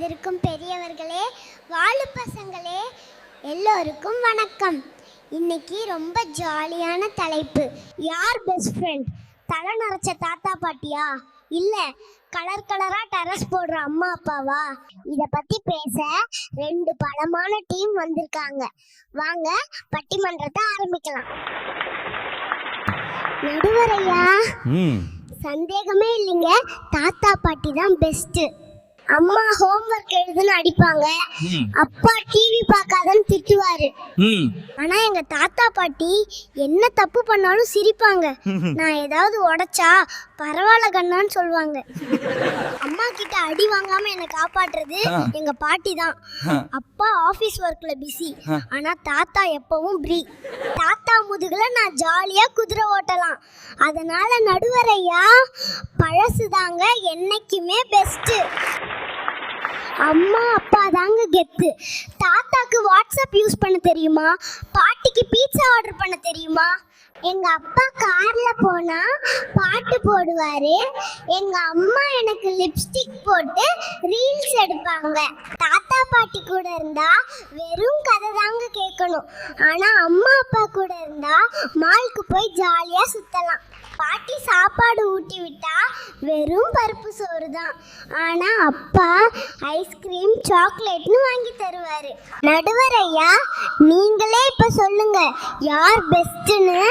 வந்திருக்கும் பெரியவர்களே, வாழு பசங்களே, எல்லோருக்கும் வணக்கம். இன்னைக்கு ரொம்ப ஜாலியான தலைப்பு. யார் பெஸ்ட் ஃப்ரெண்ட்? தலை நரைச்ச தாத்தா பாட்டியா, இல்ல கலர் கலரா டெரஸ் போடுற அம்மா அப்பாவா? இத பத்தி பேச ரெண்டு பலமான டீம் வந்திருக்காங்க. வாங்க பட்டிமன்றத்தை ஆரம்பிக்கலாம். நடுவரையா, சந்தேகமே இல்லைங்க, தாத்தா பாட்டி தான் பெஸ்ட். அம்மா ஹோம்வொர்க் எழுதுன்னு அடிப்பாங்க, அப்பா டிவி பார்க்காதன்னு திட்டுவாரு. ஆனா எங்க தாத்தா பாட்டி என்ன தப்பு பண்ணாலும் சிரிப்பாங்க. நான் ஏதாவது உடைச்சா பரவாயில்ல கண்ணான்னு சொல்லுவாங்க. அம்மா கிட்ட அடி வாங்காம என்னை காப்பாற்றுறது எங்க பாட்டி தான். அப்பா ஆபீஸ் ஒர்க்ல பிஸி, ஆனா தாத்தா எப்பவும் ஃப்ரீ. தாத்தா முதுகுல நான் ஜாலியா குதிரை ஓட்டலாம். அதனால நடுவரையா, பழசுதாங்க என்னைக்குமே பெஸ்ட். அம்மா அப்பா தாங்க கெத்து. தாத்தாக்கு வாட்ஸ்அப் யூஸ் பண்ண தெரியுமா? பாட்டிக்கு பீட்சா ஆர்டர் பண்ண தெரியுமா? எங்க அப்பா கார்ல போனா பாட்டு போடுவாரு. எங்க அம்மா எனக்கு லிப்ஸ்டிக் போட்டு ரீல்ஸ் எடுப்பாங்க. தாத்தா பாட்டி கூட இருந்தா வெறும் கதை தாங்க கேட்கணும். ஆனா அம்மா அப்பா கூட இருந்தா மாலுக்கு போய் ஜாலியா சுத்தலாம். பாட்டி சாப்பாடு ஊட்டி விட்டா வெறும் பருப்பு சோறு தான். ஆனா அப்பா ஐஸ்கிரீம் சாக்லேட்னு வாங்கி தருவாரு. நடுவர் ஐயா, நீங்களே இப்ப சொல்லுங்க, யார் பெஸ்ட்னு?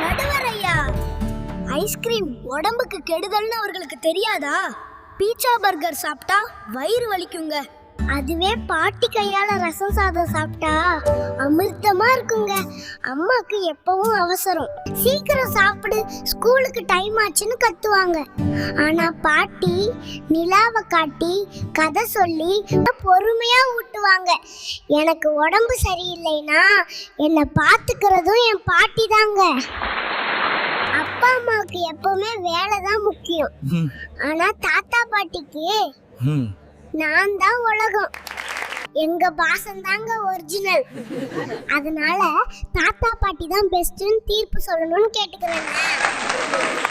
நடுவர் ஐயா, ஐஸ்கிரீம் உடம்புக்கு கெடுதல்னு அவர்களுக்கு தெரியாதா? பீட்சா பர்கர் சாப்பிட்டா வயிறு வலிக்குங்க. அதுவே பாட்டி கையால ரசம் சாதம் சாப்பிட்டா அமிர்தமா இருக்குங்க. அம்மாக்கு எப்பவும் அவசரம், சீக்கிரம் சாப்பிடு, ஸ்கூலுக்கு டைம் ஆச்சுன்னு கத்துவாங்க. ஆனா பாட்டி நிலாவை காட்டி கதை சொல்லி பொறுமையா ஊட்டுவாங்க. எனக்கு உடம்பு சரியில்லைன்னா என்னை பார்த்துக்கிறதும் என் பாட்டி தாங்க. அப்பா அம்மாவுக்கு எப்பவுமே வேலை தான் முக்கியம். ஆனா தாத்தா பாட்டிக்கு நான் தான் உலகம், எங்க பாசம் தாங்க ஒரிஜினல். அதனால தாத்தா பாட்டி தான் பெஸ்ட்னு தீர்ப்பு சொல்லணும்னு கேட்டுக்கிறேங்க.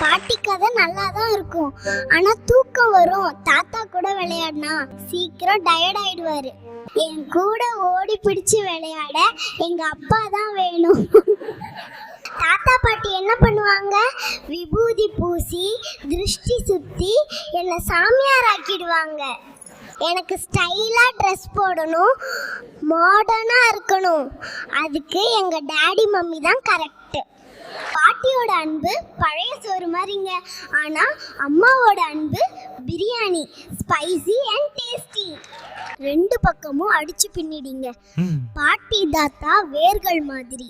பாட்டி கதை நல்லா தான் இருக்கும், ஆனா தூக்கம் வரும். தாத்தா கூட விளையாடினா சீக்கிரம் டயர்ட் ஆயிடுவாரு. என் கூட ஓடி பிடிச்சு விளையாட எங்க அப்பா தான் வேணும். தாத்தா பாட்டி என்ன பண்ணுவாங்க? விபூதி பூசி திருஷ்டி சுத்தி என்னை சாமியார் ஆக்கிடுவாங்க. எனக்கு ஸ்டைலா ட்ரெஸ் போடணும், மாடர்னா இருக்கணும். அதுக்கு எங்க டாடி மம்மி தான் கரெக்ட். பாட்டியோட அன்பு பழைய சோறு மாதிரிங்க, ஆனா அம்மாவோட அன்பு பிரியாணி, ஸ்பைசி அண்ட் டேஸ்டி. ரெண்டு பக்கமும் அடிச்சு பின்னிடிங்க. பாட்டி தாத்தா வேர்கள் மாதிரி,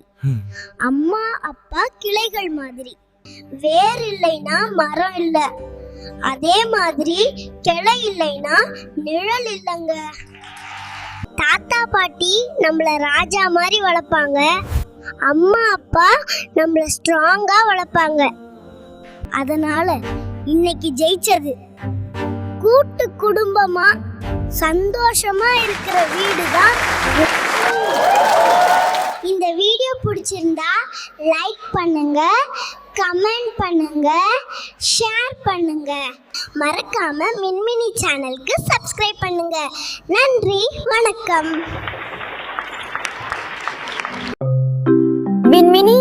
அம்மா அப்பா கிளைகள் மாதிரி. வேர் இல்லைன்னா மரம் இல்ல, அதே மாதிரி கிளை இல்லைன்னா நிழல் இல்லைங்க. தாத்தா பாட்டி நம்மள ராஜா மாதிரி வளர்ப்பாங்க, அம்மா அப்பா நம்மள ஸ்ட்ராங்கா வளர்ப்பாங்க. அதனால இன்னைக்கு ஜெயிச்சது கூட்டு குடும்பமா சந்தோஷமா இருக்கிற வீடு தான். இந்த வீடியோ பிடிச்சிருந்தா லைக் பண்ணுங்க, கமெண்ட் பண்ணுங்க, ஷேர் பண்ணுங்க. மறக்காம மின்மினி சேனலுக்கு சப்ஸ்கிரைப் பண்ணுங்க. நன்றி, வணக்கம். மின்மினி